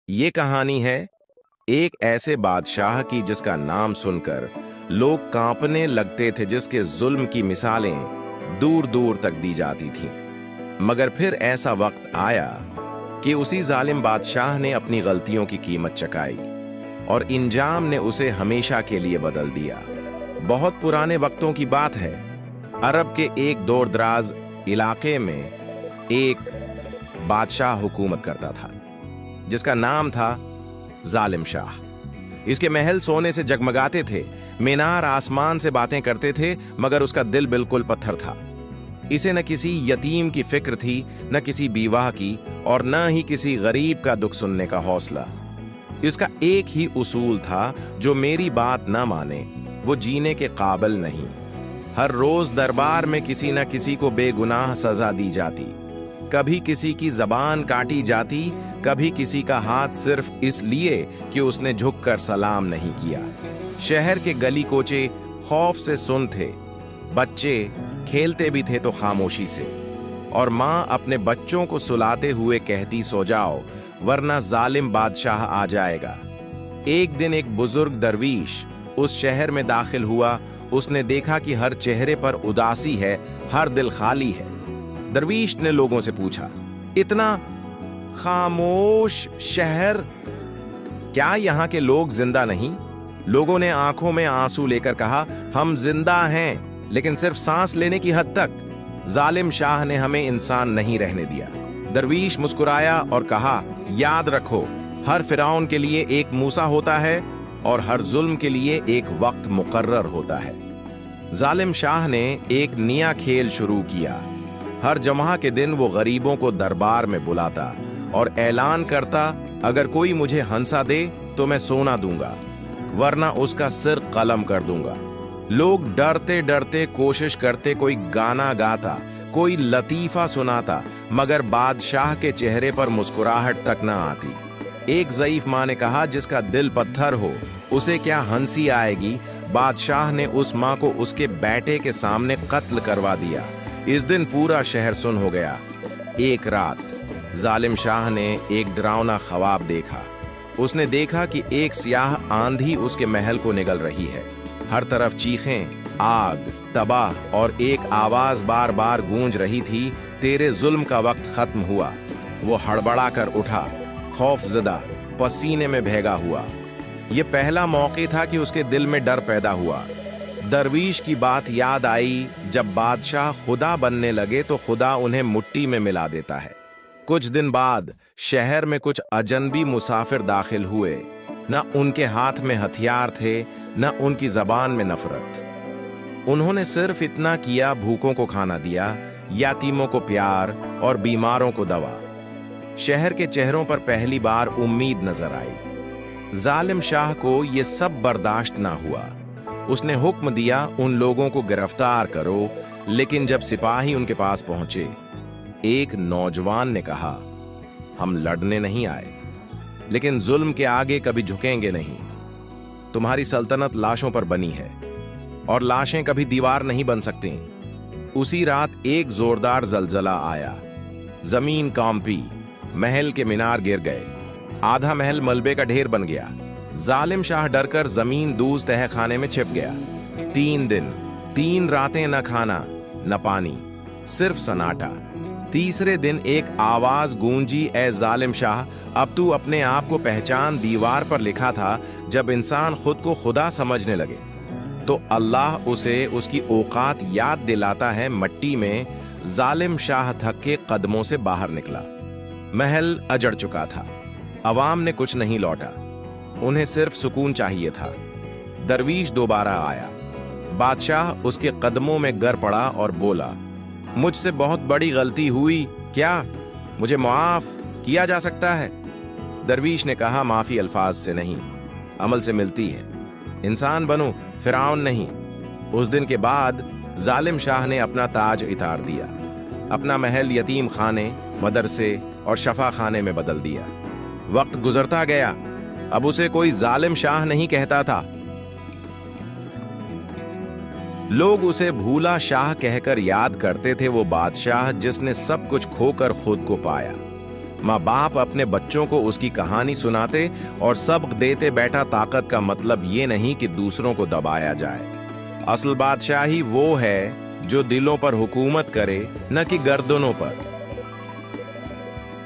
ये कहानी है एक ऐसे बादशाह की जिसका नाम सुनकर लोग कांपने लगते थे, जिसके जुल्म की मिसालें दूर दूर तक दी जाती थीं। मगर फिर ऐसा वक्त आया कि उसी जालिम बादशाह ने अपनी गलतियों की कीमत चुकाई और इंजाम ने उसे हमेशा के लिए बदल दिया। बहुत पुराने वक्तों की बात है। अरब के एक दूर दराज इलाके में एक बादशाह हुकूमत करता था जिसका नाम था जालिम शाह। इसके महल सोने से जगमगाते थे, मीनार आसमान से बातें करते थे, मगर उसका दिल बिल्कुल पत्थर था। इसे न किसी यतीम की फिक्र थी, न किसी बीवाह की, और न ही किसी गरीब का दुख सुनने का हौसला। इसका एक ही उसूल था, जो मेरी बात न माने वो जीने के काबिल नहीं। हर रोज दरबार में किसी न किसी को बेगुनाह सजा दी जाती, कभी किसी की जबान काटी जाती, कभी किसी का हाथ सिर्फ इसलिए कि उसने झुककर सलाम नहीं किया। शहर के गली कोचे खौफ से सुन थे, बच्चे खेलते भी थे तो खामोशी से, और माँ अपने बच्चों को सुलाते हुए कहती, सो जाओ वरना जालिम बादशाह आ जाएगा। एक दिन एक बुजुर्ग दरवीश उस शहर में दाखिल हुआ। उसने देखा कि हर चेहरे पर उदासी है, हर दिल खाली है। दरवीश ने लोगों से पूछा, इतना खामोश शहर, क्या यहाँ के लोग जिंदा नहीं? लोगों ने आंखों में आंसू लेकर कहा, हम जिंदा हैं, लेकिन सिर्फ सांस लेने की हद तक। जालिम शाह ने हमें इंसान नहीं रहने दिया। दरवीश मुस्कुराया और कहा, याद रखो, हर फिरौन के लिए एक मूसा होता है और हर जुल्म के लिए एक वक्त मुकर्रर होता है। जालिम शाह ने एक नया खेल शुरू किया। हर जुमा के दिन वो गरीबों को दरबार में बुलाता और ऐलान करता, अगर कोई मुझे हंसा दे तो मैं सोना दूंगा, वरना उसका सिर कलम कर दूंगा। लोग डरते डरते कोशिश करते, कोई गाना गाता, कोई लतीफा सुनाता, मगर बादशाह के चेहरे पर मुस्कुराहट तक न आती। एक ज़ईफ माँ ने कहा, जिसका दिल पत्थर हो उसे क्या हंसी आएगी? बादशाह ने उस माँ को उसके बेटे के सामने कत्ल करवा दिया। इस दिन पूरा शहर सुन हो गया। एक रात जालिम शाह ने एक डरावना ख्वाब देखा। उसने देखा कि एक सियाह आंधी उसके महल को निगल रही है। हर तरफ चीखें, आग, तबाह, और एक आवाज बार बार गूंज रही थी, तेरे जुल्म का वक्त खत्म हुआ। वो हड़बड़ा कर उठा, खौफजदा, पसीने में भीगा हुआ। ये पहला मौका था कि उसके दिल में डर पैदा हुआ। दरवीश की बात याद आई, जब बादशाह खुदा बनने लगे तो खुदा उन्हें मुट्ठी में मिला देता है। कुछ दिन बाद शहर में कुछ अजनबी मुसाफिर दाखिल हुए। न उनके हाथ में हथियार थे, न उनकी जबान में नफरत। उन्होंने सिर्फ इतना किया, भूखों को खाना दिया, यातीमों को प्यार और बीमारों को दवा। शहर के चेहरों पर पहली बार उम्मीद नजर आई। जालिम शाह को यह सब बर्दाश्त ना हुआ। उसने हुक्म दिया, उन लोगों को गिरफ्तार करो। लेकिन जब सिपाही उनके पास पहुंचे, एक नौजवान ने कहा, हम लड़ने नहीं आए, लेकिन जुल्म के आगे कभी झुकेंगे नहीं। तुम्हारी सल्तनत लाशों पर बनी है और लाशें कभी दीवार नहीं बन सकती। उसी रात एक जोरदार जलजला आया, जमीन कांपी, महल के मीनार गिर गए, आधा महल मलबे का ढेर बन गया। जालिम शाह डरकर जमीन दूज तह खाने में छिप गया। 3 दिन 3 रातें न खाना न पानी, सिर्फ सन्नाटा। तीसरे दिन एक आवाज गूंजी, ए जालिम शाह, अब तू अपने आप को पहचान। दीवार पर लिखा था, जब इंसान खुद को खुदा समझने लगे तो अल्लाह उसे उसकी औकात याद दिलाता है। मट्टी में जालिम शाह थक के कदमों से बाहर निकला। महल अजड़ चुका था, अवाम ने कुछ नहीं लौटा, उन्हें सिर्फ सुकून चाहिए था। दरवीश दोबारा आया। बादशाह उसके कदमों में गिर पड़ा और बोला, मुझसे बहुत बड़ी गलती हुई, क्या मुझे माफ किया जा सकता है? दरवीश ने कहा, माफी अल्फाज से नहीं, अमल से मिलती है। इंसान बनो, फिरौन नहीं। उस दिन के बाद जालिम शाह ने अपना ताज उतार दिया, अपना महल यतीम खाने, मदरसे और शफा खाने में बदल दिया। वक्त गुजरता गया, अब उसे कोई जालिम शाह नहीं कहता था। लोग उसे भूला शाह कहकर याद करते थे, वो बादशाह जिसने सब कुछ खोकर खुद को पाया। ماں باپ اپنے بچوں کو اس کی کہانی سناتے اور سبق دیتے بیٹا طاقت کا مطلب یہ نہیں کہ دوسروں کو دبایا جائے. اصل بادشاہی وہ ہے جو دلوں پر حکومت کرے، نہ کہ گردنوں پر.